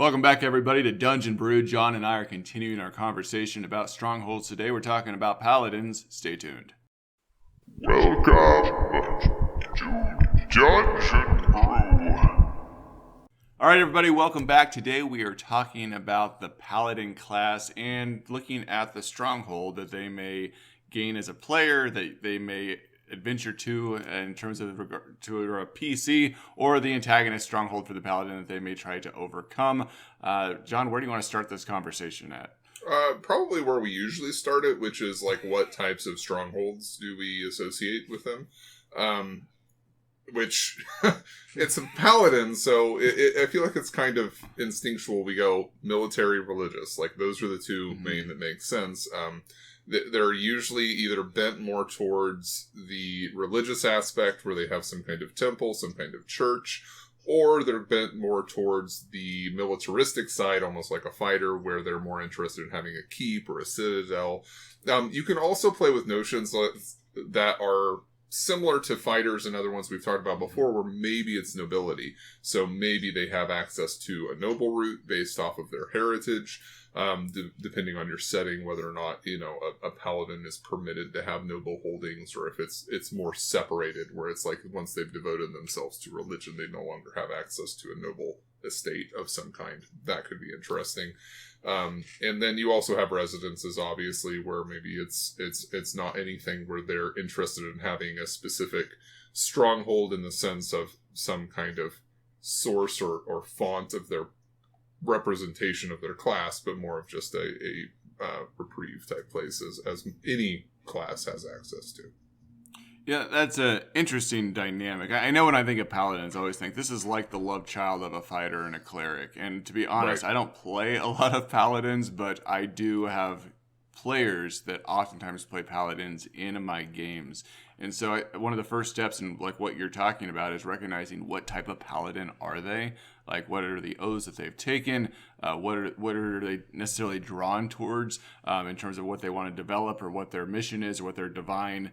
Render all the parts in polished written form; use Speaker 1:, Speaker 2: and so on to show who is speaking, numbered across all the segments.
Speaker 1: Welcome back, everybody, to Dungeon Brew. John and I are continuing our conversation about Strongholds today. We're talking about Paladins. Stay tuned.
Speaker 2: Welcome to Dungeon Brew.
Speaker 1: All right, everybody, welcome back. Today we are talking about the Paladin class and looking at the Stronghold that they may gain as a player, that they may adventure to in terms of regard to a PC, or the antagonist Stronghold for the Paladin that they may try to overcome. John, where do you want to start this conversation at?
Speaker 3: Probably where we usually start it, which is like what types of strongholds do we associate with them? Which it's a paladin, so I feel like it's kind of instinctual. We go military, religious, like those are the two main that make sense. They're usually either bent more towards the religious aspect, where they have some kind of temple, some kind of church, or they're bent more towards the militaristic side, almost like a fighter, where they're more interested in having a keep or a citadel. You can also play with notions that are similar to fighters and other ones we've talked about before, where maybe it's nobility. So maybe they have access to a noble root based off of their heritage, depending on your setting, whether or not, a paladin is permitted to have noble holdings, or if it's more separated, where it's like once they've devoted themselves to religion, they no longer have access to a noble estate of some kind. That could be interesting. And then you also have residences, obviously, where maybe it's not anything where they're interested in having a specific stronghold in the sense of some kind of source or font of their representation of their class, but more of just a reprieve type places, as any class has access to.
Speaker 1: Yeah, that's an interesting dynamic. I know when I think of Paladins, I always think this is like the love child of a fighter and a cleric. And to be honest, right, I don't play a lot of Paladins, but I do have players that oftentimes play Paladins in my games. And so one of the first steps in like what you're talking about is recognizing what type of Paladin are they? Like, what are the oaths that they've taken? What are they necessarily drawn towards in terms of what they want to develop, or what their mission is, or what their divine,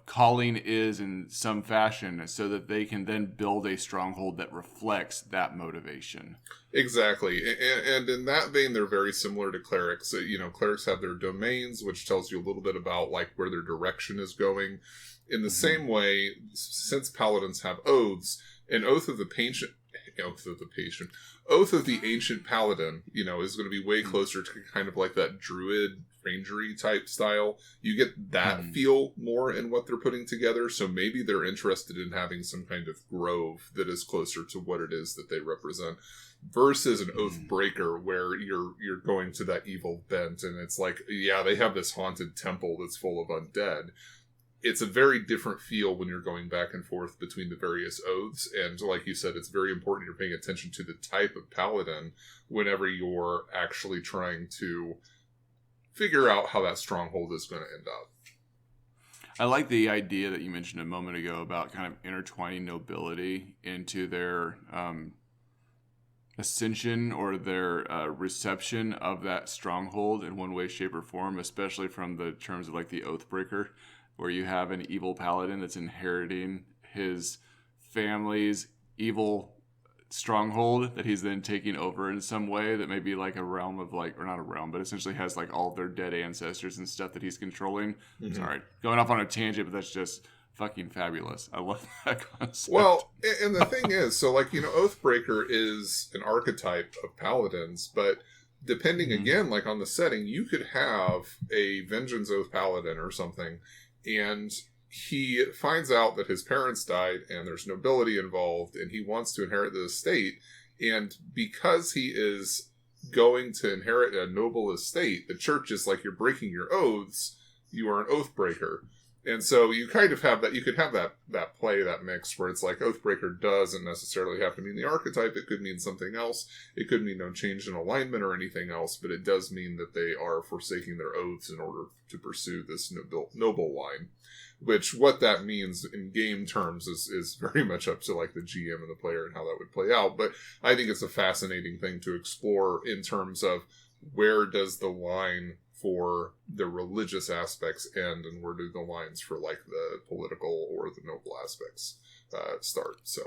Speaker 1: calling is in some fashion, so that they can then build a stronghold that reflects that motivation.
Speaker 3: Exactly. And in that vein, they're very similar to clerics. So, clerics have their domains, which tells you a little bit about like where their direction is going. In the same way, since paladins have oaths, an oath of the ancient paladin, is going to be way closer to kind of like that druid rangery type style. You get that feel more in what they're putting together. So maybe they're interested in having some kind of grove that is closer to what it is that they represent, versus an oath breaker where you're going to that evil bent, and it's like, yeah, they have this haunted temple that's full of undead. It's a very different feel when you're going back and forth between the various oaths. And like you said, it's very important you're paying attention to the type of paladin whenever you're actually trying to figure out how that stronghold is going to end up.
Speaker 1: I like the idea that you mentioned a moment ago about kind of intertwining nobility into their ascension or their reception of that stronghold in one way, shape, or form, especially from the terms of like the Oathbreaker, where you have an evil paladin that's inheriting his family's evil stronghold that he's then taking over in some way that may be like a realm of like, or not a realm, but essentially has like all of their dead ancestors and stuff that he's controlling. Sorry, going off on a tangent, but that's just fucking fabulous. I love that concept.
Speaker 3: Well, and the thing is, so like, Oathbreaker is an archetype of paladins, but depending again, like on the setting, you could have a Vengeance Oath Paladin or something, and he finds out that his parents died and there's nobility involved, and he wants to inherit the estate. And because he is going to inherit a noble estate, the church is like, you're breaking your oaths, you are an oath breaker. And so you kind of have that, you could have that play, that mix, where it's like Oathbreaker doesn't necessarily have to mean the archetype. It could mean something else. It could mean no change in alignment or anything else, but it does mean that they are forsaking their oaths in order to pursue this noble line. Which, what that means in game terms is very much up to like the GM and the player and how that would play out. But I think it's a fascinating thing to explore in terms of where does the line for the religious aspects end, and where do the lines for like the political or the noble aspects start. So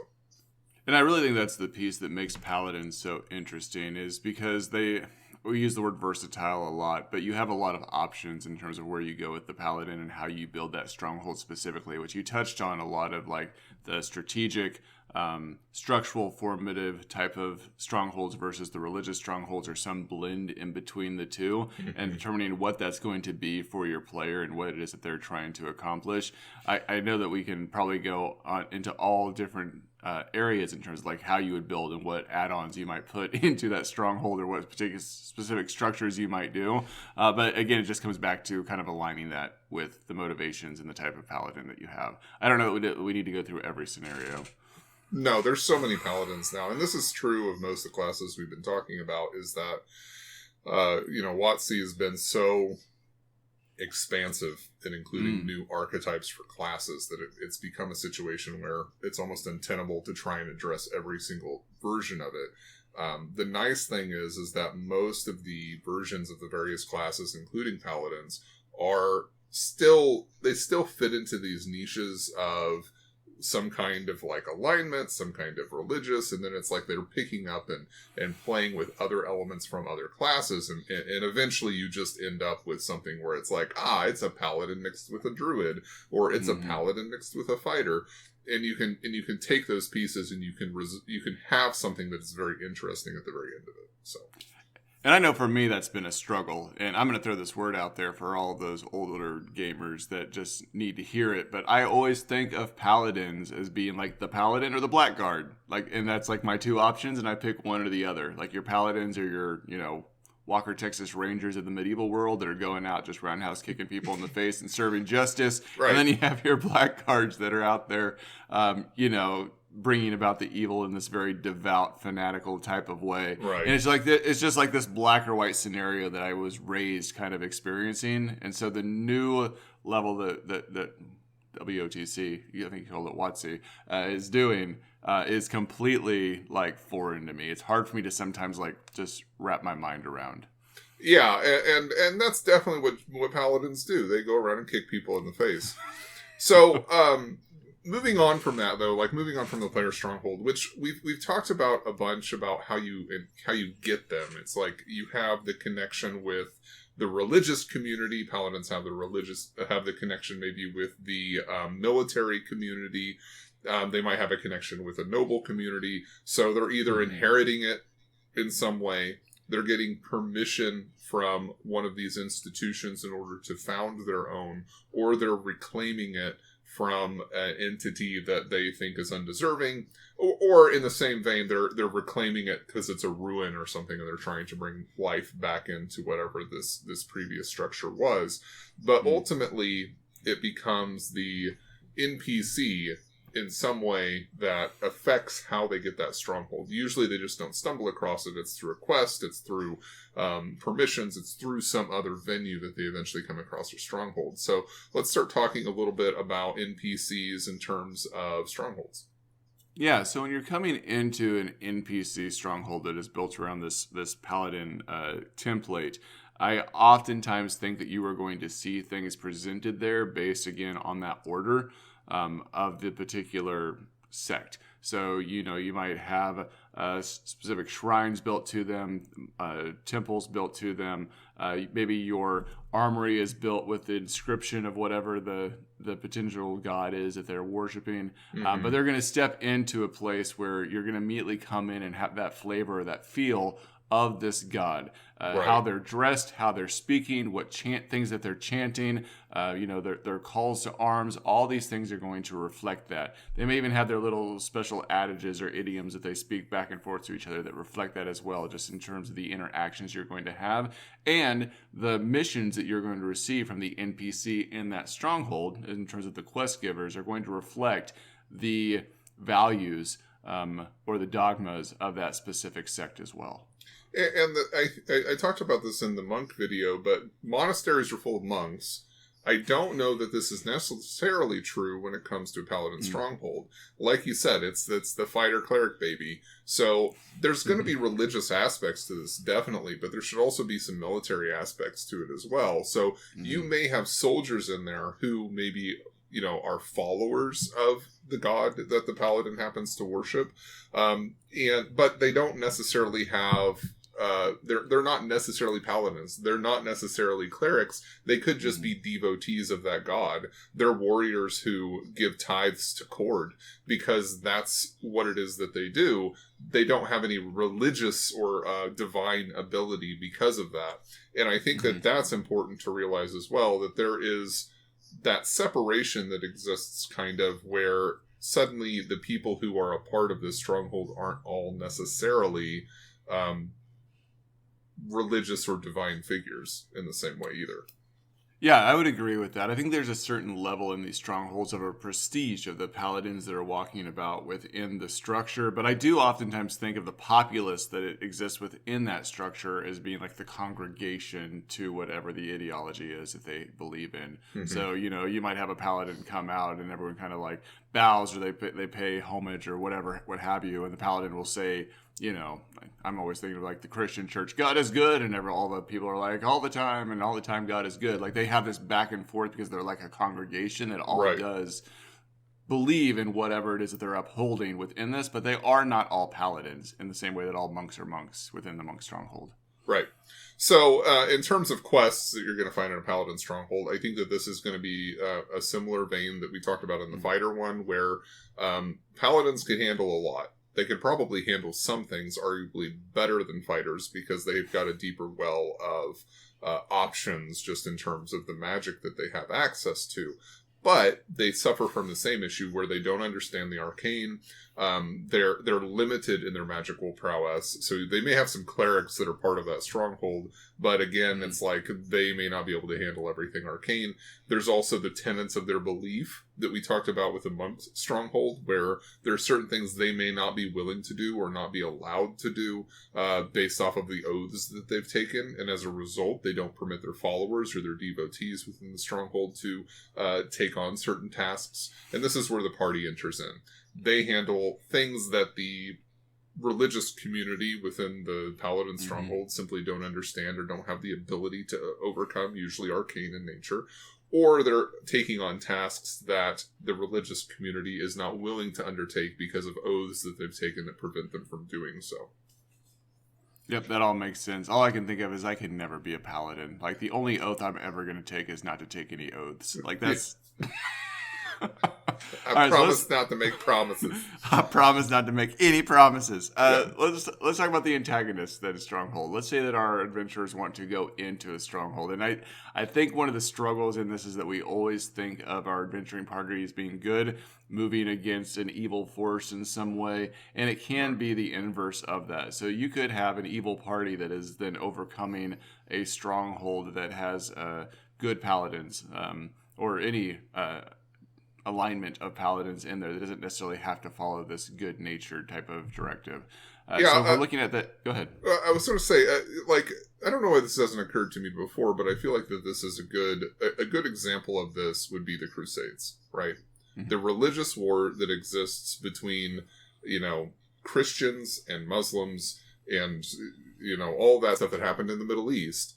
Speaker 1: And I really think that's the piece that makes Paladins so interesting, is because we use the word versatile a lot, but you have a lot of options in terms of where you go with the Paladin and how you build that stronghold specifically, which you touched on a lot of, like the strategic, structural, formative type of strongholds versus the religious strongholds, or some blend in between the two, and determining what that's going to be for your player and what it is that they're trying to accomplish. I know that we can probably go on into all different areas in terms of like how you would build and what add-ons you might put into that stronghold, or what particular specific structures you might do. But again, it just comes back to kind of aligning that with the motivations and the type of paladin that you have. I don't know that we need to go through every scenario.
Speaker 3: No, there's so many paladins now, and this is true of most of the classes we've been talking about, is that, 𝐤𝐤𝐤𝐞 has been so expansive in including new archetypes for classes that it's become a situation where it's almost untenable to try and address every single version of it. The nice thing is that most of the versions of the various classes, including paladins, they still fit into these niches of some kind of like alignment, some kind of religious, and then it's like they're picking up and playing with other elements from other classes, and eventually you just end up with something where it's like, it's a paladin mixed with a druid, or it's a paladin mixed with a fighter, and you can take those pieces and you can have something that is very interesting at the very end of it. So.
Speaker 1: And I know for me that's been a struggle, and I'm going to throw this word out there for all of those older gamers that just need to hear it, but I always think of paladins as being like the paladin or the blackguard, and that's like my two options, and I pick one or the other. Like your paladins are your, Walker, Texas Rangers of the medieval world that are going out just roundhouse kicking people in the face and serving justice. Right. And then you have your blackguards that are out there, bringing about the evil in this very devout, fanatical type of way.
Speaker 3: Right.
Speaker 1: And it's just like this black or white scenario that I was raised kind of experiencing. And so the new level that WOTC, I think you called it WOTC, is doing is completely like foreign to me. It's hard for me to sometimes like just wrap my mind around.
Speaker 3: Yeah, and that's definitely what paladins do. They go around and kick people in the face. So, moving on from that, though, moving on from the player stronghold, which we've talked about a bunch about how you get them. It's like you have the connection with the religious community. Paladins have the connection maybe with the military community. They might have a connection with a noble community. So they're either inheriting it in some way, they're getting permission from one of these institutions in order to found their own, or they're reclaiming it from an entity that they think is undeserving, or in the same vein, they're reclaiming it because it's a ruin or something, and they're trying to bring life back into whatever this previous structure was. But ultimately, it becomes the NPC in some way that affects how they get that stronghold. Usually they just don't stumble across it. It's through a quest, it's through permissions, it's through some other venue that they eventually come across their stronghold. So let's start talking a little bit about NPCs in terms of strongholds.
Speaker 1: Yeah, so when you're coming into an NPC stronghold that is built around this paladin template, I oftentimes think that you are going to see things presented there based, again, on that order of the particular sect. So, you might have specific shrines built to them, temples built to them. Maybe your armory is built with the inscription of whatever the potential god is that they're worshiping. But they're going to step into a place where you're going to immediately come in and have that flavor, that feel of this god, right. How they're dressed, how they're speaking, what things that they're chanting, their calls to arms. All these things are going to reflect that. They may even have their little special adages or idioms that they speak back and forth to each other that reflect that as well, just in terms of the interactions you're going to have and the missions that you're going to receive from the NPC in that stronghold. In terms of the quest givers, are going to reflect the values or the dogmas of that specific sect as well.
Speaker 3: And I talked about this in the monk video, but monasteries are full of monks. I don't know that this is necessarily true when it comes to a paladin stronghold. Like you said, it's the fighter cleric baby. So there's going to be religious aspects to this, definitely, but there should also be some military aspects to it as well. So you may have soldiers in there who maybe are followers of the god that the paladin happens to worship. But they don't necessarily have, they're not necessarily paladins. They're not necessarily clerics. They could just be devotees of that god. They're warriors who give tithes to 𝐷 because that's what it is that they do. They don't have any religious or divine ability because of that. And I think that that's important to realize as well, that there is that separation that exists kind of where suddenly the people who are a part of this stronghold aren't all necessarily religious or divine figures in the same way either.
Speaker 1: Yeah, I would agree with that. I think there's a certain level in these strongholds of a prestige of the paladins that are walking about within the structure. But I do oftentimes think of the populace that it exists within that structure as being like the congregation to whatever the ideology is that they believe in. Mm-hmm. So, you might have a paladin come out and everyone kind of like bows or they pay homage or whatever, what have you. And the paladin will say, I'm always thinking of like the Christian church, God is good, and all the people are like, all the time God is good. Like they have this back and forth because they're like a congregation that all does believe in whatever it is that they're upholding within this, but they are not all paladins in the same way that all monks are monks within the monk stronghold.
Speaker 3: Right. So in terms of quests that you're going to find in a paladin stronghold, I think that this is going to be a similar vein that we talked about in the fighter one, where paladins can handle a lot. They could probably handle some things arguably better than fighters because they've got a deeper well of options just in terms of the magic that they have access to. But they suffer from the same issue where they don't understand the arcane. They're limited in their magical prowess. So they may have some clerics that are part of that stronghold, but again, it's like they may not be able to handle everything arcane. There's also the tenets of their belief that we talked about with the monk stronghold, where there are certain things they may not be willing to do or not be allowed to do based off of the oaths that they've taken. And as a result, they don't permit their followers or their devotees within the stronghold to take on certain tasks. And this is where the party enters in. They handle things that the religious community within the paladin stronghold simply don't understand or don't have the ability to overcome, usually arcane in nature. Or they're taking on tasks that the religious community is not willing to undertake because of oaths that they've taken that prevent them from doing so.
Speaker 1: Yep, that all makes sense. All I can think of is I can never be a paladin. Like, the only oath I'm ever going to take is not to take any oaths. Like, that's...
Speaker 3: I promise not to make promises.
Speaker 1: I promise not to make any promises. Let's talk about the antagonist that is Stronghold. Let's say that our adventurers want to go into a stronghold. And I think one of the struggles in this is that we always think of our adventuring party as being good, moving against an evil force in some way. And it can be the inverse of that. So you could have an evil party that is then overcoming a stronghold that has good paladins or any... alignment of paladins in there that doesn't necessarily have to follow this good-natured type of directive. So if we're looking at that, go ahead.
Speaker 3: I was going to say, I don't know why this hasn't occurred to me before, but I feel like that this is a good example of this would be the Crusades, right? Mm-hmm. The religious war that exists between, Christians and Muslims and, all that stuff that happened in the Middle East.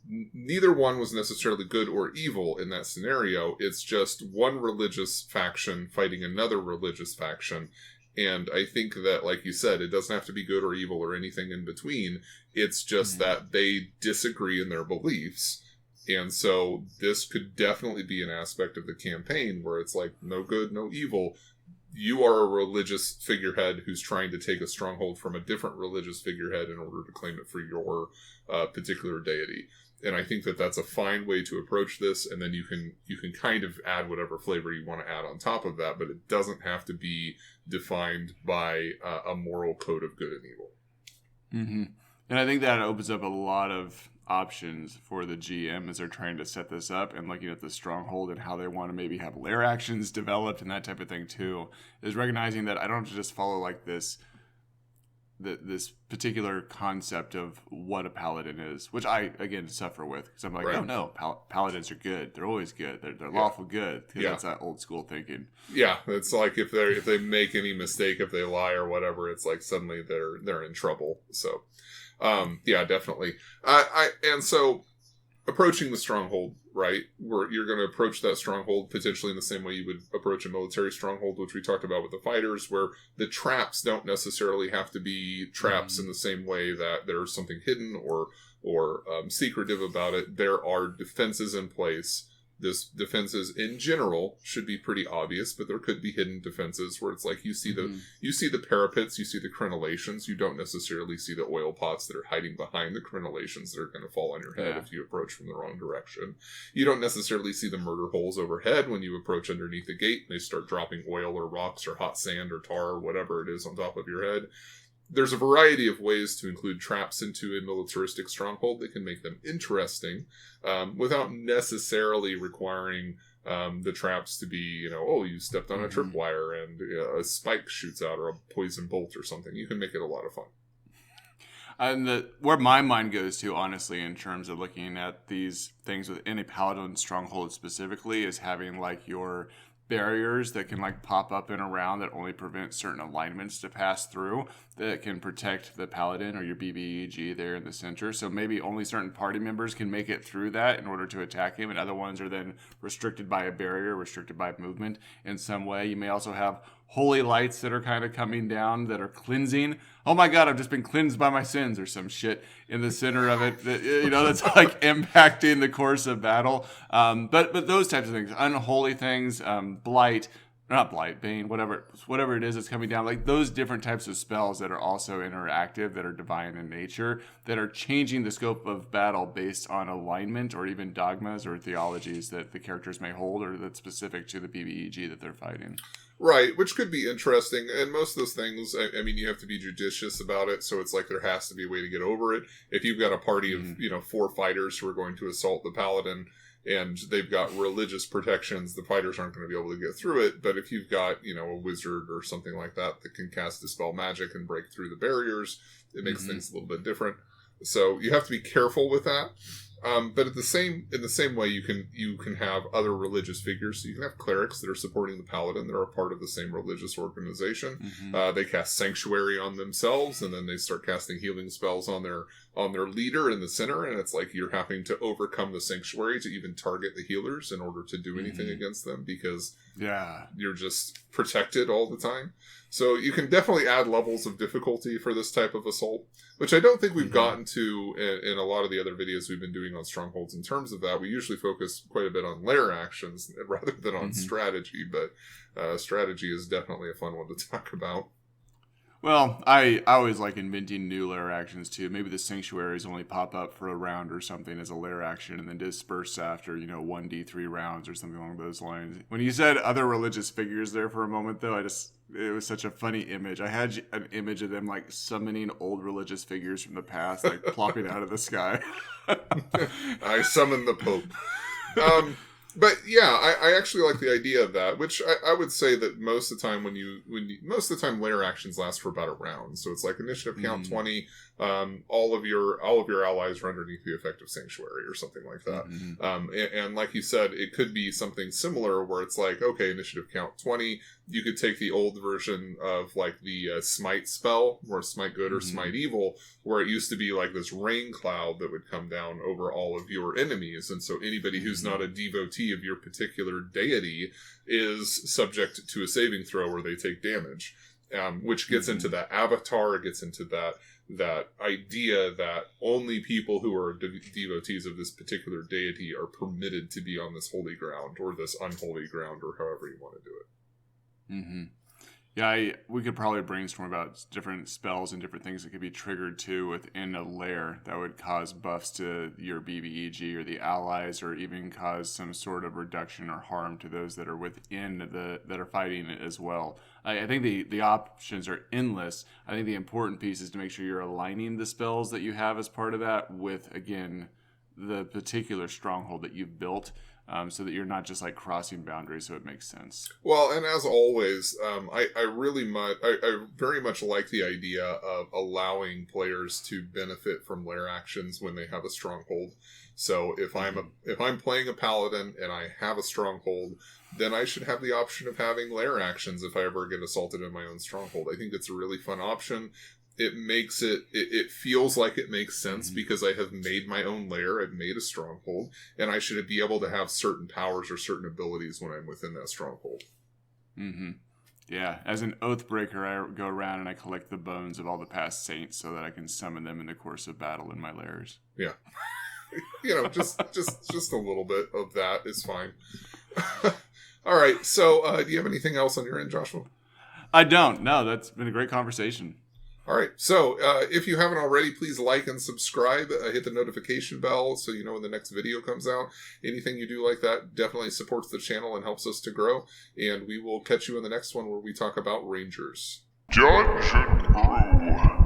Speaker 3: Neither one was necessarily good or evil in that scenario. It's just one religious faction fighting another religious faction. And I think that, like you said, it doesn't have to be good or evil or anything in between. It's just that they disagree in their beliefs. And so this could definitely be an aspect of the campaign where it's like, no good, no evil. You are a religious figurehead who's trying to take a stronghold from a different religious figurehead in order to claim it for your particular deity. And I think that that's a fine way to approach this, and then you can kind of add whatever flavor you want to add on top of that, but it doesn't have to be defined by a moral code of good and evil.
Speaker 1: Mm-hmm. And I think that opens up a lot of options for the GM as they're trying to set this up and looking at the stronghold and how they want to maybe have lair actions developed and that type of thing too, is recognizing that I don't have to just follow like this particular concept of what a paladin is, which I, again, suffer with. Because I'm like, oh, no, paladins are good. They're always good. They're lawful good. Because that's that old school thinking. Yeah, it's like if they make any mistake, if they lie or whatever, it's like suddenly they're in trouble. So, definitely. And so
Speaker 3: approaching the stronghold, right? Where you're going to approach that stronghold potentially in the same way you would approach a military stronghold, which we talked about with the fighters, where the traps don't necessarily have to be traps in the same way that there's something hidden or secretive about it. There are defenses in place. This defenses in general should be pretty obvious, but there could be hidden defenses where it's like you see the parapets, you see the crenellations, you don't necessarily see the oil pots that are hiding behind the crenellations that are going to fall on your head if you approach from the wrong direction. You don't necessarily see the murder holes overhead when you approach underneath the gate and they start dropping oil or rocks or hot sand or tar or whatever it is on top of your head. There's a variety of ways to include traps into a militaristic stronghold that can make them interesting, without necessarily requiring the traps to be, you stepped on a tripwire and a spike shoots out or a poison bolt or something. You can make it a lot of fun.
Speaker 1: And where my mind goes to, honestly, in terms of looking at these things within a paladin stronghold specifically, is having like your barriers that can like pop up and around that only prevent certain alignments to pass through, that can protect the paladin or your 𝐵𝐵𝐸 there in the center. So maybe only certain party members can make it through that in order to attack him, and other ones are then restricted by a barrier, restricted by movement in some way. You may also have holy lights that are kind of coming down that are cleansing. Oh my God, I've just been cleansed by my sins or some shit in the center of it. That's like impacting the course of battle. But those types of things, unholy things, bane, whatever it is that's coming down, like those different types of spells that are also interactive, that are divine in nature, that are changing the scope of battle based on alignment or even dogmas or theologies that the characters may hold or that's specific to the 𝐵𝐵𝐸 that they're fighting.
Speaker 3: Right, which could be interesting. And most of those things, I mean, you have to be judicious about it. So it's like there has to be a way to get over it. If you've got a party of, 4 fighters who are going to assault the paladin and they've got religious protections, the fighters aren't going to be able to get through it. But if you've got, a wizard or something like that that can cast dispel magic and break through the barriers, it makes things a little bit different. So you have to be careful with that. But in the same way, you can have other religious figures. So you can have clerics that are supporting the paladin that are a part of the same religious organization. They cast sanctuary on themselves, and then they start casting healing spells on their leader in the center. And it's like you're having to overcome the sanctuary to even target the healers in order to do anything against them, because you're just protected all the time. So you can definitely add levels of difficulty for this type of assault, which I don't think we've gotten to in a lot of the other videos we've been doing on Strongholds. In terms of that, we usually focus quite a bit on lair actions rather than on strategy, but strategy is definitely a fun one to talk about.
Speaker 1: Well, I always like inventing new lair actions too. Maybe the sanctuaries only pop up for a round or something as a lair action and then disperse after, 1d3 rounds or something along those lines. When you said other religious figures there for a moment, though, it was such a funny image. I had an image of them like summoning old religious figures from the past, like plopping out of the sky.
Speaker 3: I summoned the Pope. But yeah, I actually like the idea of that, which I would say that most of the time most of the time lair actions last for about a round. So it's like initiative count 20, all of your allies are underneath the effective sanctuary or something like that. And like you said, it could be something similar where it's like, okay, initiative count 20, you could take the old version of like the smite spell, or smite good or smite evil, where it used to be like this rain cloud that would come down over all of your enemies. And so anybody who's not a devotee of your particular deity is subject to a saving throw where they take damage, which gets into that avatar, gets into that idea that only people who are devotees of this particular deity are permitted to be on this holy ground or this unholy ground, or however you want to do it.
Speaker 1: Yeah, we could probably brainstorm about different spells and different things that could be triggered too within a lair that would cause buffs to your 𝐵𝐵𝐸 or the allies, or even cause some sort of reduction or harm to those that are within that are fighting it as well. I think the options are endless. I think the important piece is to make sure you're aligning the spells that you have as part of that with, again, the particular stronghold that you've built. So that you're not just like crossing boundaries, so it makes sense.
Speaker 3: Well, and as always, I very much like the idea of allowing players to benefit from lair actions when they have a stronghold. So if I'm playing a paladin and I have a stronghold, then I should have the option of having lair actions if I ever get assaulted in my own stronghold. I think it's a really fun option. it makes it feels like it makes sense because I have made my own lair. I've made a stronghold, and I should be able to have certain powers or certain abilities when I'm within that stronghold.
Speaker 1: Mm-hmm. Yeah, as an Oathbreaker, I go around and I collect the bones of all the past saints so that I can summon them in the course of battle in my lairs.
Speaker 3: Yeah. Just a little bit of that is fine. All right, so do you have anything else on your end, Joshua?
Speaker 1: I don't. No, that's been a great conversation.
Speaker 3: All right, so if you haven't already, please like and subscribe. Hit the notification bell so you know when the next video comes out. Anything you do like that definitely supports the channel and helps us to grow. And we will catch you in the next one where we talk about Rangers.
Speaker 2: DungeonBrew.